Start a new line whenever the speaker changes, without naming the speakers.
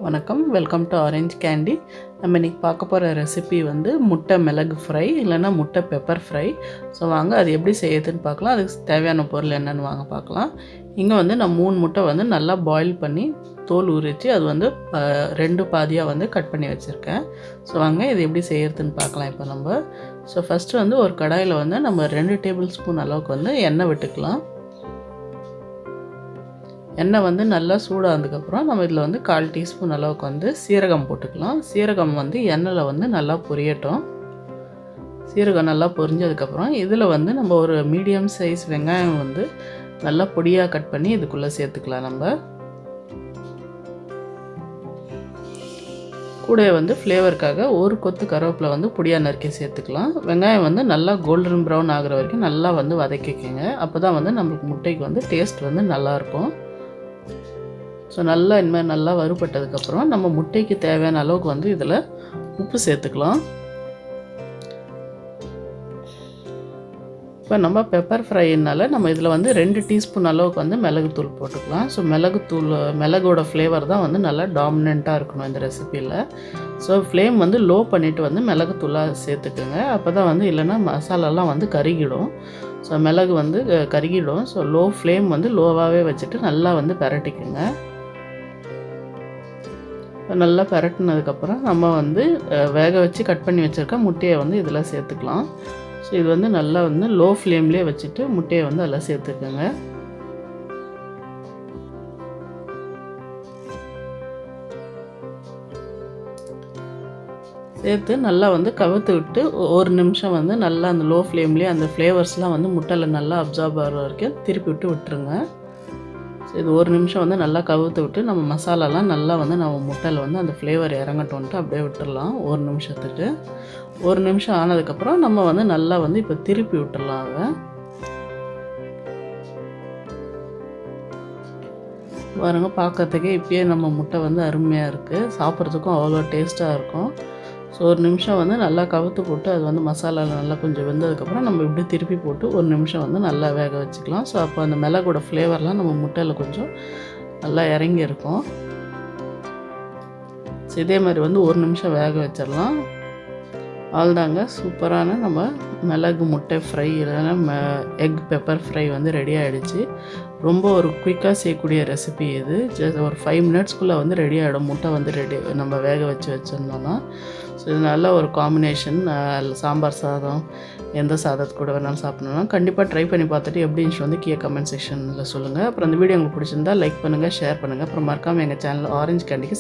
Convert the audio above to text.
வணக்கம், welcome to orange candy. நம்ம இன்றைக்கி பார்க்க போகிற ரெசிபி வந்து முட்டை மிளகு ஃப்ரை இல்லைன்னா முட்டை பெப்பர் ஃப்ரை. ஸோ வாங்க அது எப்படி செய்யுதுன்னு பார்க்கலாம். அதுக்கு தேவையான பொருள் என்னென்னு வாங்க பார்க்கலாம். இங்கே வந்து நான் 3 முட்டை வந்து நல்லா பாயில் பண்ணி தோல் உரித்து அது வந்து 2 பாதியாக வந்து கட் பண்ணி வச்சுருக்கேன். ஸோ வாங்க இது எப்படி செய்கிறதுன்னு பார்க்கலாம் இப்போ நம்ம. ஸோ ஃபஸ்ட்டு வந்து ஒரு கடாயில் வந்து நம்ம 2 டேபிள் ஸ்பூன் அளவுக்கு வந்து எண்ணெய் விட்டுக்கலாம். எண்ணெய் வந்து நல்லா சூடானதுக்கப்புறம் நம்ம இதில் வந்து 1/4 டீஸ்பூன் அளவுக்கு வந்து சீரகம் போட்டுக்கலாம். சீரகம் வந்து எண்ணெயில் வந்து நல்லா பொரியட்டும். சீரகம் நல்லா பொரிஞ்சதுக்கப்புறம் இதில் வந்து நம்ம ஒரு மீடியம் சைஸ் வெங்காயம் வந்து நல்லா பொடியாக கட் பண்ணி இதுக்குள்ளே சேர்த்துக்கலாம். நம்ம கூட வந்து ஃப்ளேவருக்காக ஒரு கொத்து கருவேப்பிலை வந்து பொடியாக நறுக்கி சேர்த்துக்கலாம். வெங்காயம் வந்து நல்லா கோல்டன் ப்ரௌன் ஆகிற வரைக்கும் நல்லா வந்து வதக்கிக்கோங்க. அப்போ தான் வந்து நம்மளுக்கு முட்டைக்கு வந்து டேஸ்ட் வந்து நல்லாயிருக்கும். ஸோ நல்லா இனிமேல் நல்லா வறுபட்டதுக்கப்புறம் நம்ம முட்டைக்கு தேவையான அளவுக்கு வந்து இதில் உப்பு சேர்த்துக்கலாம். இப்போ நம்ம பெப்பர் ஃப்ரைனால நம்ம இதில் வந்து 2 டீஸ்பூன் அளவுக்கு வந்து மிளகுத்தூள் போட்டுக்கலாம். ஸோ மிளகோட ஃப்ளேவர் தான் வந்து நல்லா டாமினண்ட்டாக இருக்கணும் இந்த ரெசிப்பியில். ஸோ ஃப்ளேம் வந்து லோ பண்ணிவிட்டு வந்து மிளகுத்தூளாக சேர்த்துக்குங்க. அப்போ தான் வந்து இல்லைன்னா மசாலாலாம் வந்து கருகிடும். ஸோ மிளகு வந்து கருகிடும். ஸோ லோ ஃப்ளேம் வந்து லோவாகவே வச்சுட்டு நல்லா வந்து பரட்டிக்குங்க. நல்லா பரட்டினதுக்கப்புறம் நம்ம வந்து வேக வச்சு கட் பண்ணி வச்சுருக்க முட்டையை வந்து இதில் சேர்த்துக்கலாம். ஸோ இது வந்து நல்லா வந்து லோ ஃப்ளேம்லேயே வச்சுட்டு முட்டையை வந்து அதில் சேர்த்துக்கோங்க. சேர்த்து நல்லா வந்து கவுத்து விட்டு ஒரு நிமிஷம் வந்து நல்லா அந்த லோ ஃப்ளேம்லேயே அந்த ஃப்ளேவர்ஸ்லாம் வந்து முட்டையில் நல்லா அப்சார்ப் ஆகிற வரைக்கும் திருப்பி விட்டுருங்க. இது ஒரு நிமிஷம் வந்து நல்லா கவுத்து விட்டு நம்ம மசாலாலாம் நல்லா வந்து நம்ம முட்டையில் வந்து அந்த ஃப்ளேவர் இறங்கட்டோன்ட்டு அப்படியே விட்டுடலாம் ஒரு நிமிஷத்துக்கு. ஒரு நிமிஷம் ஆனதுக்கப்புறம் நம்ம வந்து நல்லா வந்து இப்போ திருப்பி விட்டுடலாம். அதை பாருங்க, பார்க்கறதுக்கே இப்பயே நம்ம முட்டை வந்து அருமையாக இருக்குது. சாப்பிட்றதுக்கும் அவ்வளோ டேஸ்ட்டாக இருக்கும். ஸோ ஒரு நிமிஷம் வந்து நல்லா கவுத்து போட்டு அது வந்து மசாலாவில் நல்லா கொஞ்சம் வெந்ததுக்கப்புறம் நம்ம இப்படி திருப்பி போட்டு ஒரு நிமிஷம் வந்து நல்லா வேக வச்சுக்கலாம். ஸோ அப்போ அந்த மிளகோட ஃப்ளேவர்லாம் நம்ம முட்டையில் கொஞ்சம் நல்லா இறங்கி இருக்கும். ஸோ இதே மாதிரி வந்து ஒரு நிமிஷம் வேக வச்சிடலாம். அவ்வளோதாங்க, சூப்பரான நம்ம மிளகு முட்டை ஃப்ரை இல்லைன்னா எக் பெப்பர் ஃப்ரை வந்து ரெடி ஆகிடுச்சு. ரொம்ப ஒரு குயிக்காக செய்யக்கூடிய ரெசிபி இது. ஜஸ்ட் ஒரு 5 மினிட்ஸ்க்குள்ளே வந்து ரெடி ஆகிடும். முட்டை வந்து நம்ம வேக வச்சுருந்தோன்னா. ஸோ இது நல்ல ஒரு காம்பினேஷன். சாம்பார் சாதம் எந்த சாதத்து கூட வேணாலும் சாப்பிட்ணுன்னா கண்டிப்பாக ட்ரை பண்ணி பார்த்துட்டு எப்படி இருந்துச்சு வந்து கீழே கமெண்ட் செக்ஷனில் சொல்லுங்கள். அப்புறம் இந்த வீடியோ உங்களுக்கு பிடிச்சிருந்தா லைக் பண்ணுங்கள், ஷேர் பண்ணுங்கள். அப்புறம் மறக்காமல் எங்கள் சேனல் ஆரஞ்ச் கேண்டிக்கு